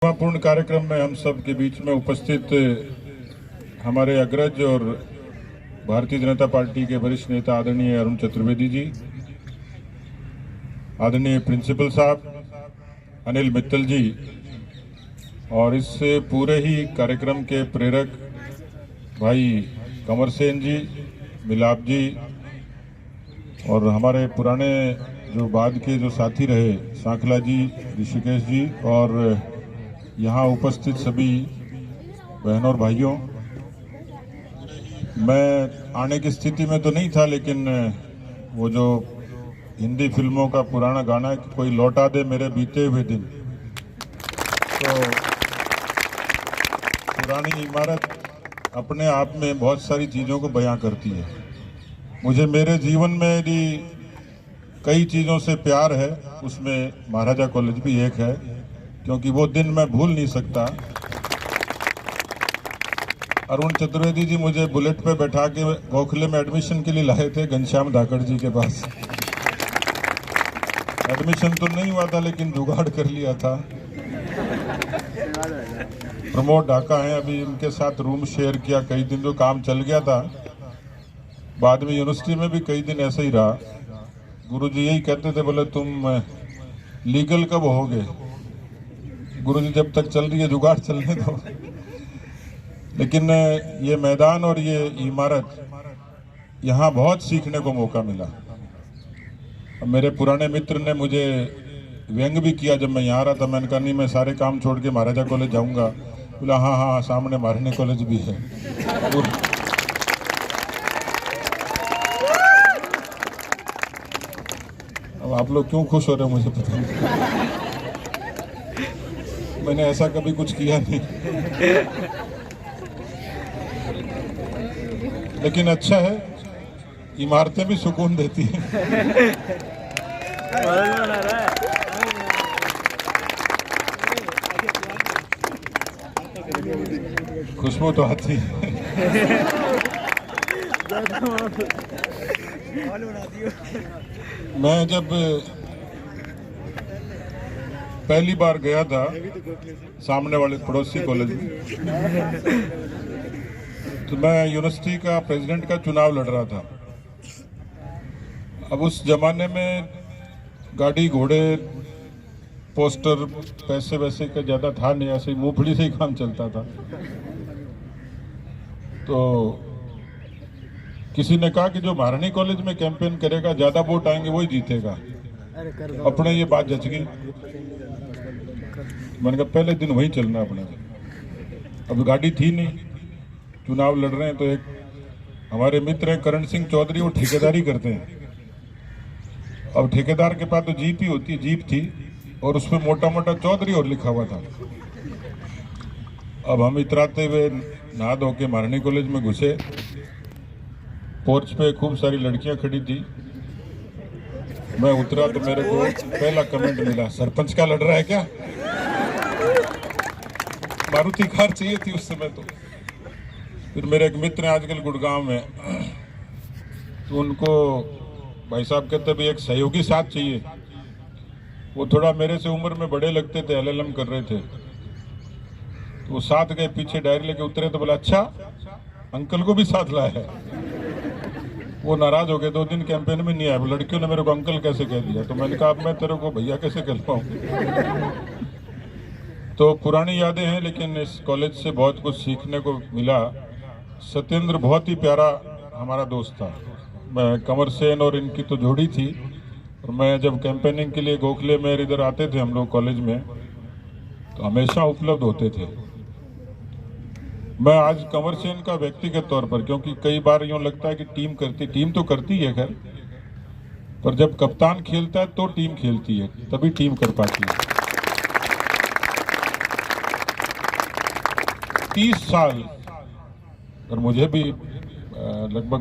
पूर्ण कार्यक्रम में हम सब के बीच में उपस्थित हमारे अग्रज और भारतीय जनता पार्टी के वरिष्ठ नेता आदरणीय अरुण चतुर्वेदी जी, आदरणीय प्रिंसिपल साहब अनिल मित्तल जी और इस पूरे ही कार्यक्रम के प्रेरक भाई कंवर सेन जी, मिलाप जी और हमारे पुराने जो बाद के जो साथी रहे सांखला जी, ऋषिकेश जी और यहाँ उपस्थित सभी बहनों और भाइयों। मैं आने की स्थिति में तो नहीं था, लेकिन वो जो हिंदी फिल्मों का पुराना गाना है कि कोई लौटा दे मेरे बीते हुए दिन, तो पुरानी इमारत अपने आप में बहुत सारी चीज़ों को बयां करती है। मुझे मेरे जीवन में भी कई चीज़ों से प्यार है, उसमें महाराजा कॉलेज भी एक है, क्योंकि वो दिन मैं भूल नहीं सकता। अरुण चतुर्वेदी जी मुझे बुलेट पे बैठा के गोखले में एडमिशन के लिए लाए थे घनश्याम धाकड़ जी के पास। एडमिशन तो नहीं हुआ था, लेकिन जुगाड़ कर लिया था। प्रमोद ढाका हैं, अभी उनके साथ रूम शेयर किया, कई दिन जो काम चल गया था। बाद में यूनिवर्सिटी में भी कई दिन ऐसे ही रहा। गुरुजी यही कहते थे, बोले तुम लीगल कब होगे? गुरुजी जब तक चल रही है जुगाड़ चलने दो। लेकिन ये मैदान और ये इमारत, यहाँ बहुत सीखने को मौका मिला। मेरे पुराने मित्र ने मुझे व्यंग भी किया जब मैं यहाँ रहा था। मैंने कहा नहीं, मैं सारे काम छोड़ के महाराजा कॉलेज जाऊँगा। बोला हाँ हाँ, सामने मारने कॉलेज भी है। अब आप लोग क्यों खुश हो रहे हो मुझे पता नहीं। मैंने ऐसा कभी कुछ किया नहीं, लेकिन अच्छा है, इमारतें भी सुकून देती हैं। खुशबू तो आती है। मैं जब पहली बार गया था सामने वाले पड़ोसी कॉलेज में, तो मैं यूनिवर्सिटी का प्रेसिडेंट का चुनाव लड़ रहा था। अब उस जमाने में गाड़ी घोड़े पोस्टर पैसे वैसे का ज़्यादा था नहीं, ऐसे ही मूंगफली से ही काम चलता था। तो किसी ने कहा कि जो महारानी कॉलेज में कैंपेन करेगा, ज़्यादा वोट आएंगे वही जीतेगा। अपने ये बात जच गई। मैंने कहा पहले दिन वहीं चलना अपने। अब गाड़ी थी नहीं, चुनाव लड़ रहे हैं, तो एक हमारे मित्र हैं करण सिंह चौधरी, वो ठेकेदारी करते हैं। अब ठेकेदार के पास तो जीप ही होती है, जीप थी और उसमें मोटा मोटा चौधरी और लिखा हुआ था। अब हम इतराते हुए नहा धो के महारानी कॉलेज में घुसे। पोर्च पे खूब सारी लड़कियां खड़ी थी। मैं उतरा तो मेरे को पहला कमेंट मिला, सरपंच का लड़ रहा है क्या? मारुति कार चाहिए थी उस समय तो। फिर मेरे एक मित्र हैं आजकल गुड़गांव में, तो उनको भाई साहब कहते भी एक सहयोगी साथ चाहिए। वो थोड़ा मेरे से उम्र में बड़े लगते थे, LLM कर रहे थे। तो वो साथ गए, पीछे डायरी लेके उतरे तो बोला अच्छा अंकल को भी साथ लाया है। वो नाराज हो गए, 2 दिन कैंपेन में नहीं आया। लड़कियों ने मेरे को अंकल कैसे कह दिया? तो मैंने कहा अब मैं तेरे को भैया कैसे कह पाऊँ? तो पुरानी यादें हैं, लेकिन इस कॉलेज से बहुत कुछ सीखने को मिला। सत्येंद्र बहुत ही प्यारा हमारा दोस्त था। मैं कंवर सेन और इनकी तो जोड़ी थी, और मैं जब कैंपेनिंग के लिए गोखले में इधर आते थे हम लोग कॉलेज में, तो हमेशा उपलब्ध होते थे। मैं आज कंवर सेन का व्यक्तिगत तौर पर, क्योंकि कई बार यूँ लगता है कि टीम तो करती है खैर, पर जब कप्तान खेलता है तो टीम खेलती है, तभी टीम कर पाती है। 30 साल और मुझे भी लगभग